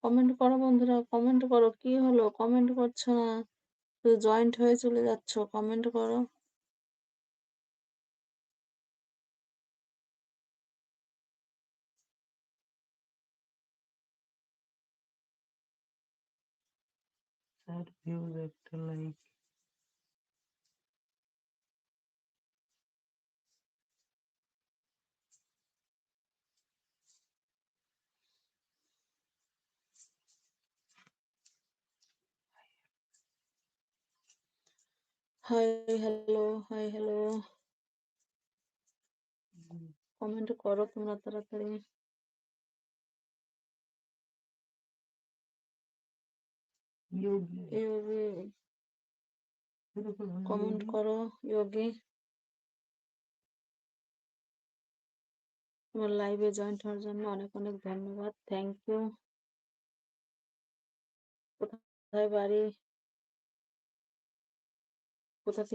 Comment করো বন্ধুরা, comment করো। কি হলো? কমেন্ট করছো না। শুধু জয়েন্ট হয়ে চলে যাচ্ছ। কমেন্ট করো। স্যার ভিউজ একটা like. Hi hello, hi hello. Comment করো তোমরা তাড়াতাড়ি। ইয়োগি, কমেন্ট করো ইয়োগি। তোমার লাইভে জয়েন্ট হওয়ার জন্য অনেক অনেক ধন্যবাদ। Thank you. কোথায় বাড়ি? কোথা থেকে